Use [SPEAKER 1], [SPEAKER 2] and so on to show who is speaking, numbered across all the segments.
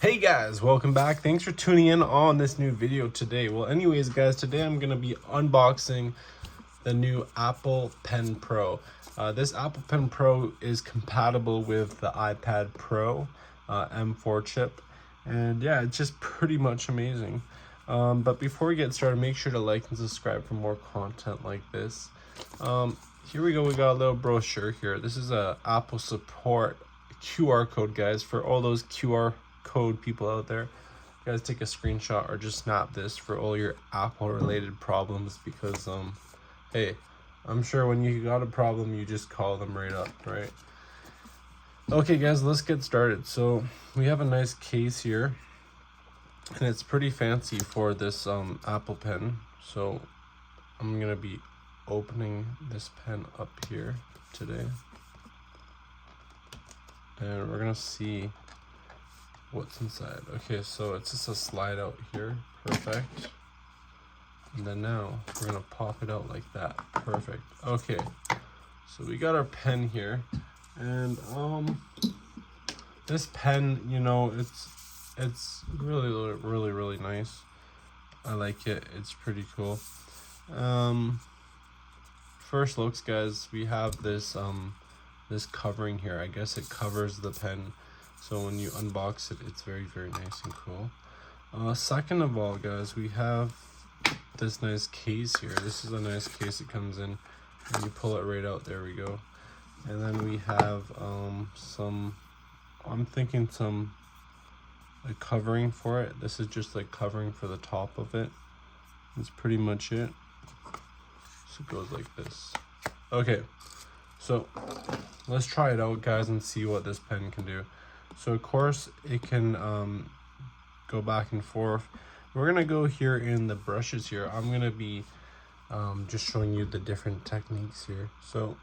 [SPEAKER 1] Hey guys, welcome back. Thanks for tuning in on this new video today. Well, anyways guys, today I'm gonna be unboxing the new Apple Pen Pro. This Apple Pen Pro is compatible with the iPad Pro M4 chip, and yeah, it's just pretty much amazing. But before we get started, make sure to like and subscribe for more content like this. Here we go. We got a little brochure here. This is a Apple support QR code, guys, for all those QR code people out there. You guys take a screenshot or just snap this for all your Apple related problems, because hey, I'm sure when you got a problem you just call them right up, right? Okay guys, let's get started. So we have a nice case here, and it's pretty fancy for this Apple Pen. So I'm gonna be opening this pen up here today, and we're gonna see what's inside. Okay, so it's just a slide out here. Perfect. And then now we're gonna pop it out like that. Perfect. Okay, so we got our pen here, and this pen, you know, it's really nice. I like it. It's pretty cool. First looks, guys, we have this this covering here. I guess it covers the pen, so when you unbox it, it's very nice and cool. Second of all, guys, we have this nice case here. This is a nice case it comes in, and you pull it right out. There we go. And then we have some, I'm thinking some like covering for it. This is just like covering for the top of it. That's pretty much it. So it goes like this. Okay, so let's try it out, guys, and see what this pen can do. So of course it can go back and forth. We're gonna go here in the brushes here. I'm gonna be just showing you the different techniques here. So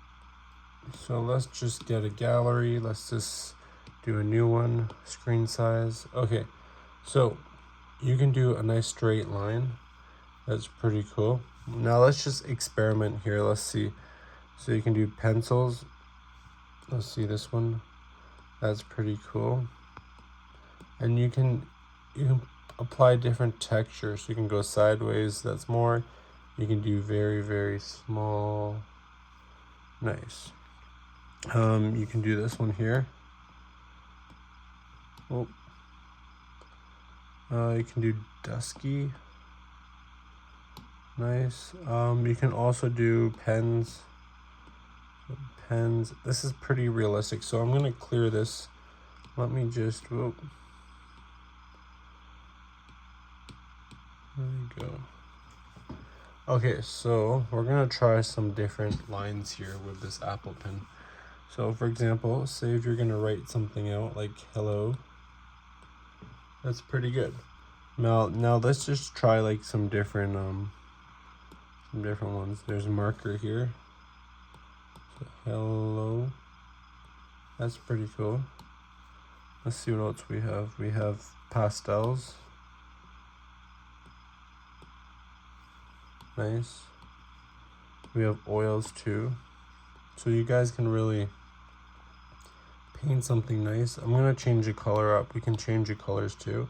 [SPEAKER 1] let's just get a gallery. Let's just do a new one, screen size. Okay, so you can do a nice straight line. That's pretty cool. Now let's just experiment here. Let's see. So you can do pencils. Let's see this one. That's pretty cool. And you can apply different textures. You can go sideways. That's more. You can do very small. Nice. You can do this one here. Oh. You can do dusky. Nice. You can also do pens. This is pretty realistic, so I'm gonna clear this. Let me just, whoop. There we go. Okay, so we're gonna try some different lines here with this Apple Pen. So for example, say if you're gonna write something out like hello, that's pretty good. Now let's just try like some different ones. There's a marker here. So hello. That's pretty cool. Let's see what else we have. We have pastels. Nice. We have oils too. So you guys can really paint something nice. I'm gonna change the color up. We can change the colors too.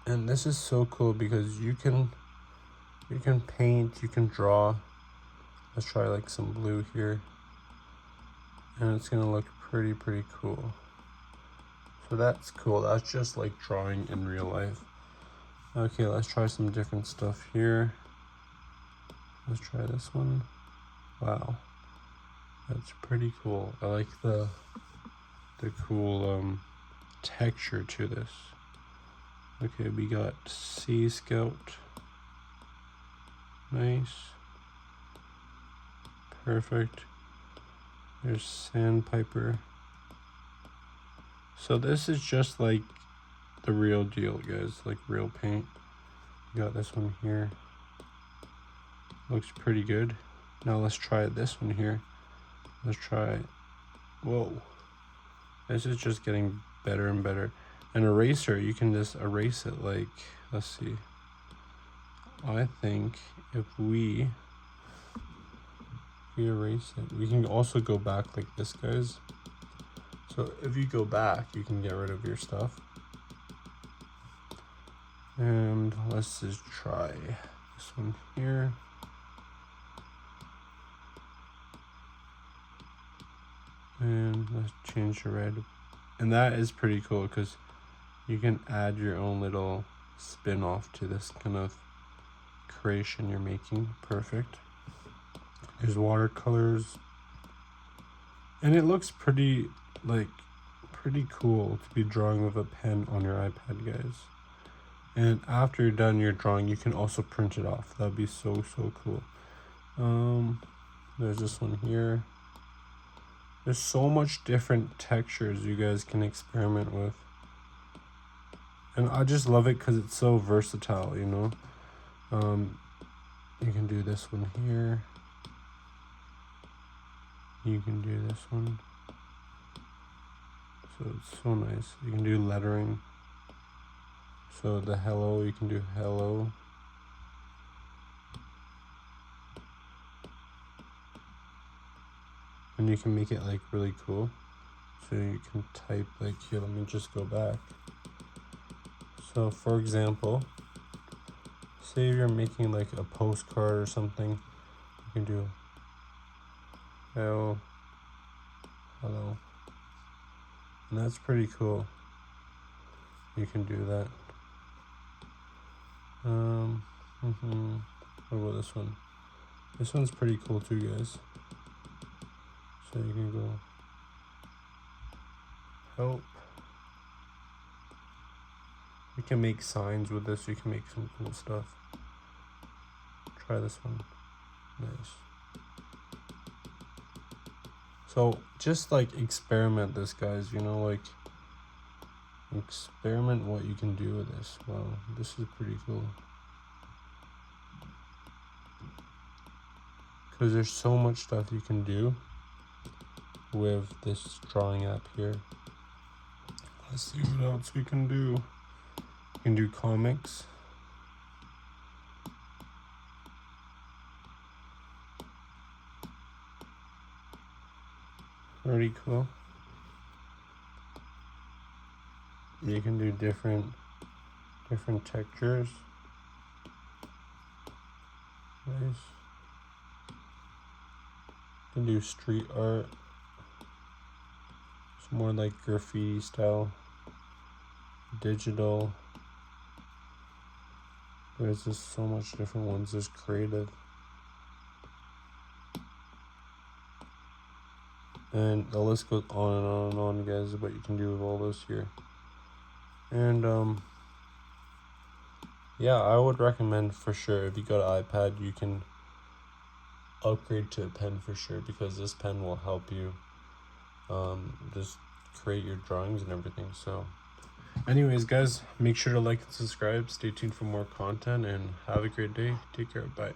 [SPEAKER 1] And this is so cool because you can paint, you can draw. Let's try like some blue here. And it's gonna look pretty cool. So that's cool. That's just like drawing in real life. Okay, let's try some different stuff here. Let's try this one. Wow, that's pretty cool. I like the cool texture to this. Okay, we got Sea Scout. Nice. Perfect. There's Sandpiper. So this is just like the real deal, guys, like real paint. You got this one here. Looks pretty good. Now let's try this one here. Let's try, whoa. This is just getting better and better. An eraser, you can just erase it like, let's see. I think if we erase it, we can also go back like this, guys. So if you go back, you can get rid of your stuff. And let's just try this one here. And let's change the red. And that is pretty cool because you can add your own little spin off to this kind of creation you're making. Perfect. There's watercolors. And it looks pretty cool to be drawing with a pen on your iPad, guys. And after you're done your drawing, you can also print it off. That'd be so cool. There's this one here. There's so much different textures you guys can experiment with. And I just love it because it's so versatile, you know. You can do this one here. You can do this one. So it's so nice. You can do lettering. So the hello, you can do hello. And you can make it like really cool. So you can type like here, let me just go back. So for example, say you're making like a postcard or something, you can do hello, hello. And that's pretty cool. You can do that. What about this one? This one's pretty cool too, guys. So you can go help. You can make signs with this. You can make some cool stuff. Try this one. Nice. So just like experiment this, guys, you know, like experiment what you can do with this. Wow, this is pretty cool. Because there's so much stuff you can do with this drawing app here. Let's see what else we can do. You can do comics. Pretty cool. You can do different textures. Nice. You can do street art. It's more like graffiti style. Digital. There's just so much different ones. There's creative. And the list goes on and on and on, guys, what you can do with all this here. And yeah, I would recommend for sure, if you got an iPad, you can upgrade to a pen for sure, because this pen will help you just create your drawings and everything. So anyways, guys, make sure to like and subscribe. Stay tuned for more content, and have a great day. Take care. Bye.